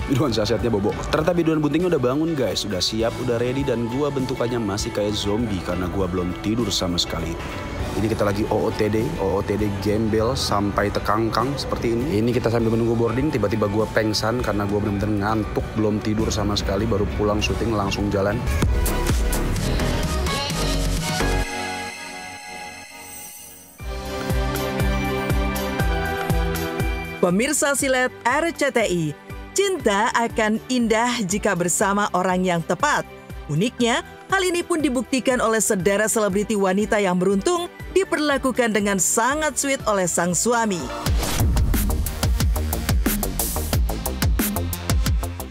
Biduan sasetnya bobo. Ternyata biduan buntingnya udah bangun guys, udah siap, udah ready, dan gua bentukannya masih kayak zombie karena gua belum tidur sama sekali. Ini kita lagi OOTD gembel sampai tekangkang seperti ini. Ini kita sambil menunggu boarding, tiba-tiba gua pengsan karena gua bener-bener ngantuk, belum tidur sama sekali, baru pulang syuting langsung jalan. Pemirsa Silet RCTI, cinta akan indah jika bersama orang yang tepat. Uniknya, hal ini pun dibuktikan oleh sederet selebriti wanita yang beruntung diperlakukan dengan sangat sweet oleh sang suami.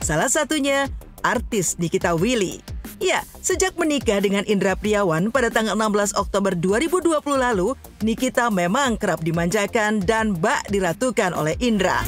Salah satunya, artis Nikita Willy. Ya, sejak menikah dengan Indra Priawan pada tanggal 16 Oktober 2020 lalu, Nikita memang kerap dimanjakan dan bak diratukan oleh Indra.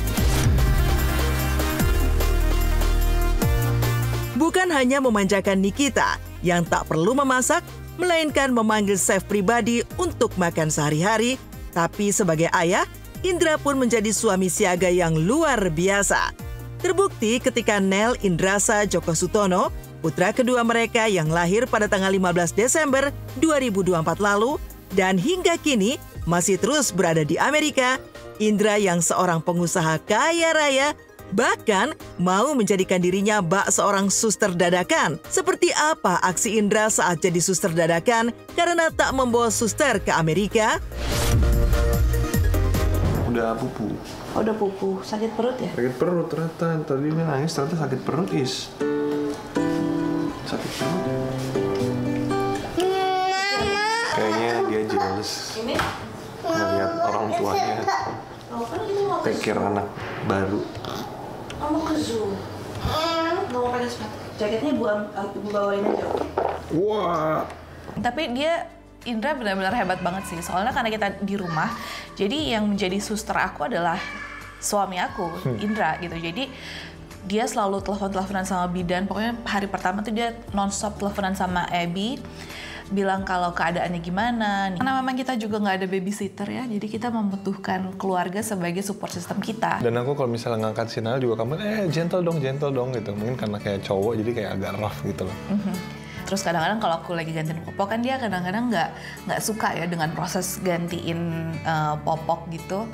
Bukan hanya memanjakan Nikita yang tak perlu memasak, melainkan memanggil chef pribadi untuk makan sehari-hari, tapi sebagai ayah, Indra pun menjadi suami siaga yang luar biasa. Terbukti ketika Nel Indrasa Joko Sutono, putra kedua mereka yang lahir pada tanggal 15 Desember 2024 lalu, dan hingga kini masih terus berada di Amerika, Indra yang seorang pengusaha kaya raya bahkan mau menjadikan dirinya bak seorang suster dadakan. Seperti apa aksi Indra saat jadi suster dadakan karena tak membawa suster ke Amerika? Udah pupu. Oh, udah pupu. Sakit perut ya? Sakit perut ternyata. Tadi dia nangis ternyata sakit perut, Is. Sakit perut. Kayaknya dia jealous. Ngeliat orang tuanya take care anak baru. Mau ke zoo. Nggak mau pakai sepatu. Jaketnya bawain aja. Wah. Tapi Indra benar-benar hebat banget sih. Soalnya karena kita di rumah, jadi yang menjadi suster aku adalah suami aku, Indra gitu. Jadi dia selalu telepon-teleponan sama bidan. Pokoknya hari pertama tuh dia non-stop teleponan sama Abby, bilang kalau keadaannya gimana. Karena memang kita juga nggak ada babysitter ya, jadi kita membutuhkan keluarga sebagai support system kita. Dan aku kalau misalnya ngangkat sinyal juga kamu gentle dong gitu. Mungkin karena kayak cowok jadi kayak agak rough gitu loh. Terus kadang-kadang kalau aku lagi gantiin popok kan dia kadang-kadang nggak suka ya dengan proses gantiin popok gitu.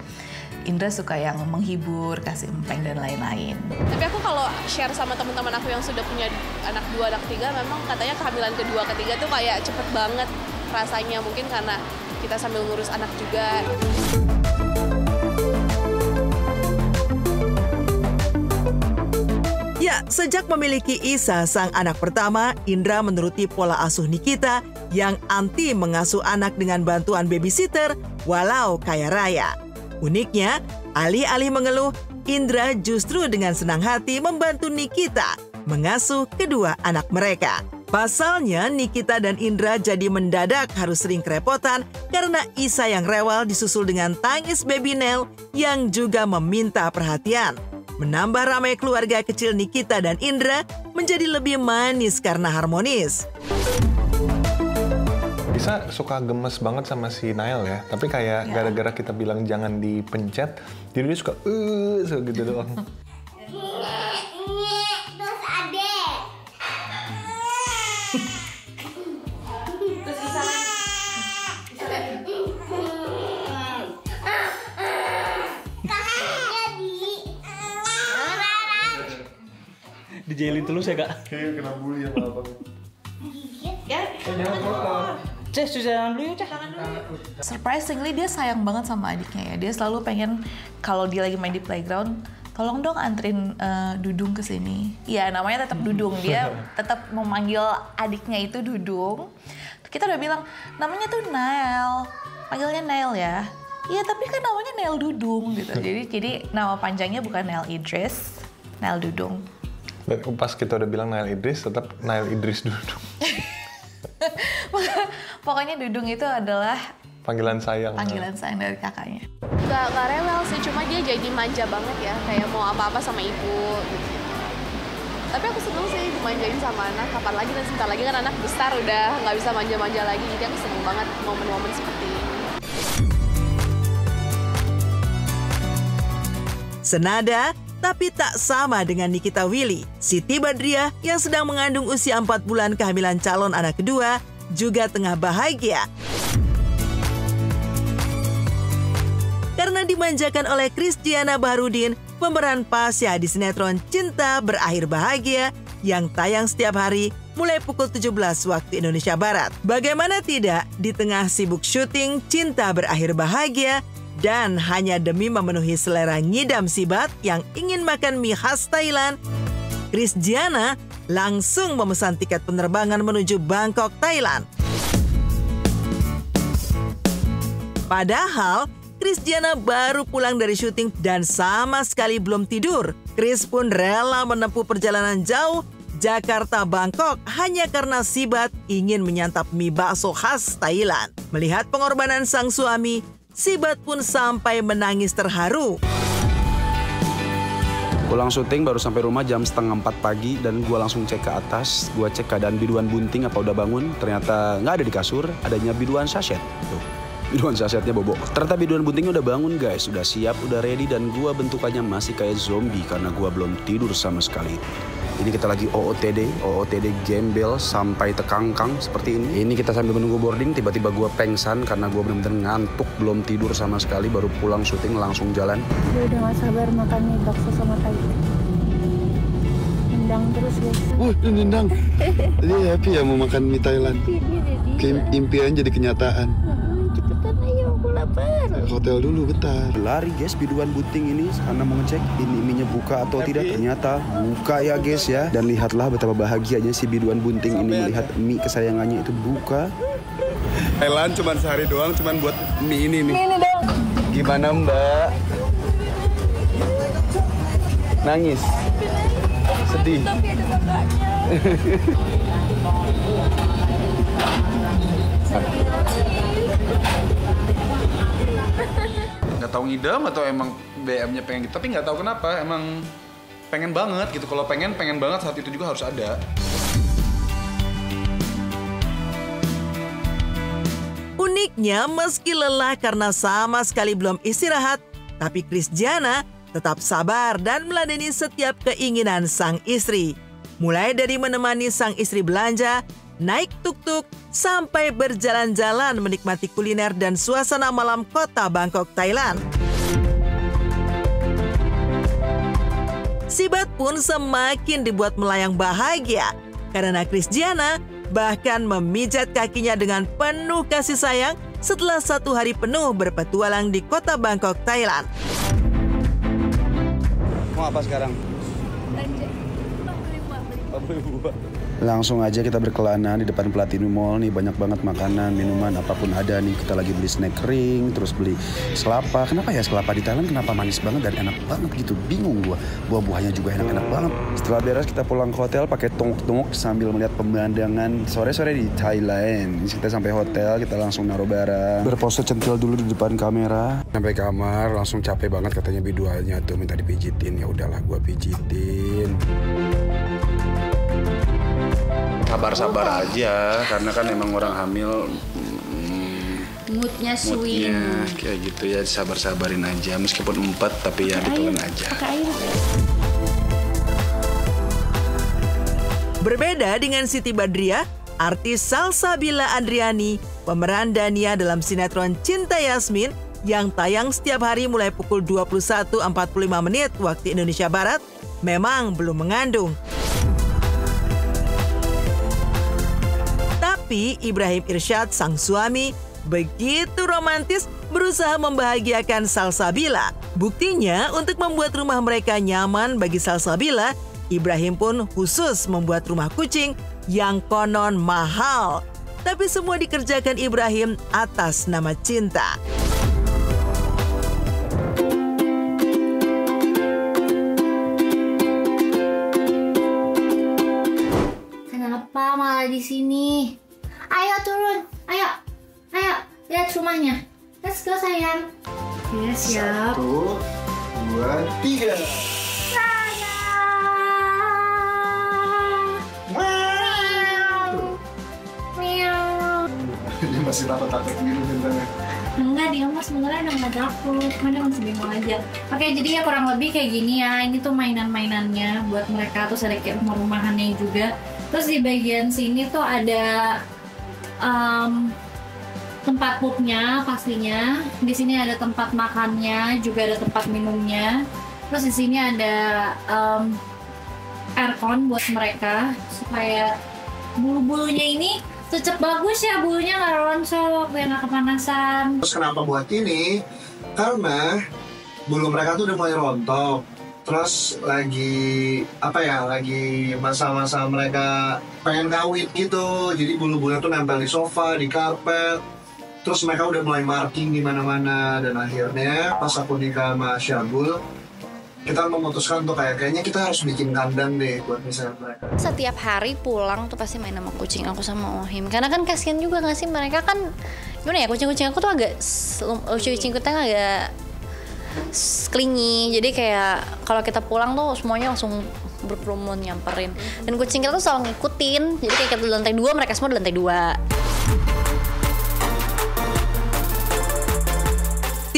Indra suka yang menghibur, kasih empeng dan lain-lain. Tapi aku kalau share sama teman-teman aku yang sudah punya anak 2, anak 3, memang katanya kehamilan kedua, ketiga tuh kayak cepet banget rasanya. Mungkin karena kita sambil ngurus anak juga. Ya, sejak memiliki Isa, sang anak pertama, Indra menuruti pola asuh Nikita yang anti mengasuh anak dengan bantuan babysitter walau kaya raya. Uniknya, alih-alih mengeluh, Indra justru dengan senang hati membantu Nikita mengasuh kedua anak mereka. Pasalnya, Nikita dan Indra jadi mendadak harus sering kerepotan karena Isa yang rewel disusul dengan tangis baby Nel yang juga meminta perhatian. Menambah ramai keluarga kecil Nikita dan Indra menjadi lebih manis karena harmonis. Isa suka gemes banget sama si Nael ya, tapi kayak gara-gara kita bilang jangan dipencet, jadi dia suka gitu doang. Terus adek. Terus Isa lagi. Dijelin terus ya kak? Kayak kena bully sama abang. Ya, Jangan dulu. Surprisingly dia sayang banget sama adiknya ya. Dia selalu pengen kalau dia lagi main di playground, tolong dong anterin Dudung ke sini. Ya namanya tetap Dudung, dia tetap memanggil adiknya itu Dudung. Kita udah bilang namanya tuh Nael, panggilnya Nael ya. Iya tapi kan namanya Nael Dudung gitu. Jadi nama panjangnya bukan Nael Idris, Nael Dudung. Dan pas kita udah bilang Nael Idris, tetap Nael Idris Dudung. Pokoknya Dudung itu adalah panggilan sayang dari kakaknya. Gak rewel sih, cuma dia jadi manja banget ya, kayak mau apa-apa sama ibu gitu. Tapi aku seneng sih dimanjain sama anak, kapan lagi dan sebentar lagi kan anak besar udah nggak bisa manja-manja lagi, jadi aku seneng banget momen-momen seperti ini. Senada, Tapi tak sama dengan Nikita Willy, Siti Badriah yang sedang mengandung usia 4 bulan kehamilan calon anak kedua juga tengah bahagia. Karena dimanjakan oleh Christiana Baharudin, pemeran Pasya di sinetron Cinta Berakhir Bahagia yang tayang setiap hari mulai pukul 17 waktu Indonesia Barat. Bagaimana tidak, di tengah sibuk syuting Cinta Berakhir Bahagia dan hanya demi memenuhi selera ngidam Sibat yang ingin makan mie khas Thailand, Christiana langsung memesan tiket penerbangan menuju Bangkok, Thailand. Padahal Christiana baru pulang dari syuting dan sama sekali belum tidur. Chris pun rela menempuh perjalanan jauh Jakarta Bangkok hanya karena Sibat ingin menyantap mie bakso khas Thailand. Melihat pengorbanan sang suami, Sibat pun sampai menangis terharu. Pulang syuting baru sampai rumah jam 3:30 pagi dan gue langsung cek ke atas. Gue cek keadaan biduan bunting apa udah bangun. Ternyata nggak ada di kasur, adanya biduan sachet. Tuh, biduan sachetnya bobok. Ternyata biduan buntingnya udah bangun guys, udah siap, udah ready dan gue bentukannya masih kayak zombie karena gue belum tidur sama sekali. Ini kita lagi OOTD gembel sampai tekangkang seperti ini. Ini kita sambil menunggu boarding, tiba-tiba gue pengsan karena gue bener-bener ngantuk, belum tidur sama sekali, baru pulang syuting langsung jalan. Gue udah gak sabar makan mie bakso sama Thailand. Nendang terus guys. Nendang. Dia happy ya mau makan mie Thailand. Impian jadi kenyataan. Cepetan ayo, aku lapar. Hotel dulu bentar. Lari guys biduan bunting ini karena mau ngecek ini mie-nya buka atau tidak. Ternyata buka ya guys ya. Dan lihatlah betapa bahagianya si biduan bunting ini melihat mie kesayangannya itu buka. Thailand cuma sehari doang, cuma buat mie ini nih. Ini dong. Gimana Mbak? Nangis? Sedih? Tapi ada bapaknya. Nggak tahu ngidam atau emang BM-nya pengen gitu, tapi nggak tahu kenapa emang pengen banget gitu. Kalau pengen banget saat itu juga harus ada. Uniknya meski lelah karena sama sekali belum istirahat, tapi Christiana tetap sabar dan meladeni setiap keinginan sang istri. Mulai dari menemani sang istri belanja, naik tuk-tuk, sampai berjalan-jalan menikmati kuliner dan suasana malam kota Bangkok, Thailand. Sibat pun semakin dibuat melayang bahagia karena Christiana bahkan memijat kakinya dengan penuh kasih sayang setelah 1 hari penuh berpetualang di kota Bangkok, Thailand. Mau apa sekarang? Belanja. Beli buah. Langsung aja kita berkelana di depan Platinum Mall nih, banyak banget makanan, minuman, apapun ada nih. Kita lagi beli snack ring, terus beli selapa. Kenapa ya selapa di Thailand kenapa manis banget dan enak banget gitu? Bingung gua. Buah-buahnya juga enak-enak banget. Setelah beres kita pulang ke hotel pakai tunguk-tunguk sambil melihat pemandangan sore-sore di Thailand. Kita sampai hotel, kita langsung naruh barang. Berpose centil dulu di depan kamera. Sampai kamar langsung capek banget katanya biduanya tuh minta dipijitin. Ya udahlah gua pijitin. Sabar-sabar aja, karena kan emang orang hamil Moodnya swing. moodnya kayak gitu ya, sabar-sabarin aja. Meskipun 4 tapi ya gituan aja. Pakai air. Berbeda dengan Siti Badriah, artis Salsabila Andriani, pemeran Dania dalam sinetron Cinta Yasmin yang tayang setiap hari mulai pukul 21.45 waktu Indonesia Barat, memang belum mengandung. Tapi Ibrahim Irsyad, sang suami, begitu romantis berusaha membahagiakan Salsabila. Buktinya untuk membuat rumah mereka nyaman bagi Salsabila, Ibrahim pun khusus membuat rumah kucing yang konon mahal. Tapi semua dikerjakan Ibrahim atas nama cinta. Kenapa malah di sini? Ayo turun, ayo, lihat rumahnya. Let's go sayang. Ya siap. 1, 2, 3. Sayang. Meow. Dia masih takut-takut gitu bintangnya. Enggak, dia mah sebenarnya udah nggak takut, cuma dia masih bingung aja. Oke, jadi ya kurang lebih kayak gini ya. Ini tuh mainan-mainannya buat mereka, terus ada kayak rumah-rumahannya juga. Terus di bagian sini tuh ada tempat pupnya pastinya. Di sini ada tempat makannya, juga ada tempat minumnya. Terus di sini ada aircon buat mereka supaya bulu-bulunya ini tetap bagus ya, bulunya nggak rontok, biar nggak kepanasan. Terus kenapa buat ini? Karena bulu mereka tuh udah mulai rontok. Terus lagi lagi masa-masa mereka pengen kawin gitu. Jadi bulu-bulunya tuh nempel di sofa, di karpet. Terus mereka udah mulai marking di mana-mana. Dan akhirnya pas aku nikah sama Syabul, kita memutuskan tuh kayaknya kita harus bikin kandang deh buat misalnya mereka. Setiap hari pulang tuh pasti main sama kucing aku sama Ohim. Karena kan kasihan juga gak sih, mereka kan gimana ya, kucing-kucing aku tuh kucing-kucing agak clingy. Jadi kayak kalau kita pulang tuh semuanya langsung berkerumun nyamperin. Dan kucing kita tuh selalu ngikutin. Jadi kayak kita di lantai 2, mereka semua di lantai 2.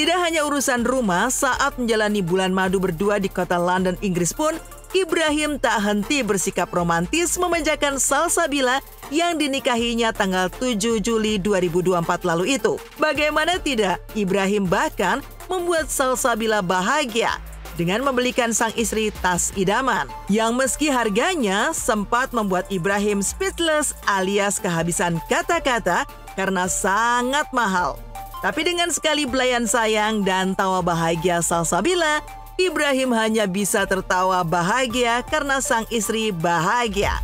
Tidak hanya urusan rumah, saat menjalani bulan madu berdua di kota London, Inggris pun, Ibrahim tak henti bersikap romantis memanjakan Salsabila yang dinikahinya tanggal 7 Juli 2024 lalu itu. Bagaimana tidak, Ibrahim bahkan membuat Salsabila bahagia dengan membelikan sang istri tas idaman yang meski harganya sempat membuat Ibrahim speechless alias kehabisan kata-kata karena sangat mahal. Tapi dengan sekali belayan sayang dan tawa bahagia Salsabila, Ibrahim hanya bisa tertawa bahagia karena sang istri bahagia.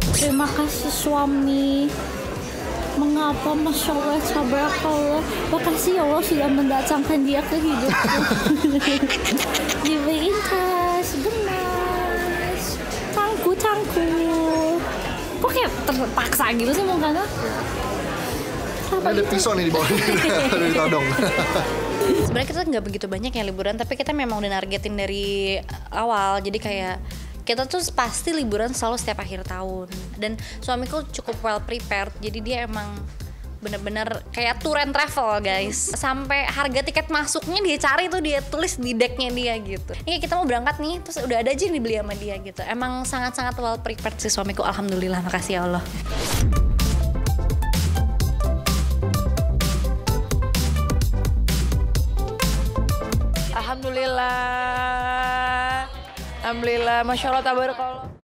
Terima kasih suami. Mengapa, Masya Allah, tabarakallah. Makasih ya Allah sudah mendatangkan dia ke hidupku. Dibeliin tas, gemas, tangku. Kok kayak terpaksa gitu sih mukanya? Ada pisau nih di bawahnya, ada ditodong. Sebenarnya kita nggak begitu banyak ya liburan, tapi kita memang udah nargetin dari awal. Jadi kayak kita tuh pasti liburan selalu setiap akhir tahun. Dan suamiku cukup well prepared, jadi dia emang bener-bener kayak tour and travel guys. Sampai harga tiket masuknya dia cari tuh, dia tulis di decknya dia gitu. Ini kita mau berangkat nih, terus udah ada aja yang dibeli sama dia gitu. Emang sangat-sangat well prepared sih suamiku, alhamdulillah, makasih ya Allah. Alhamdulillah, Masya Allah, tabarakallah.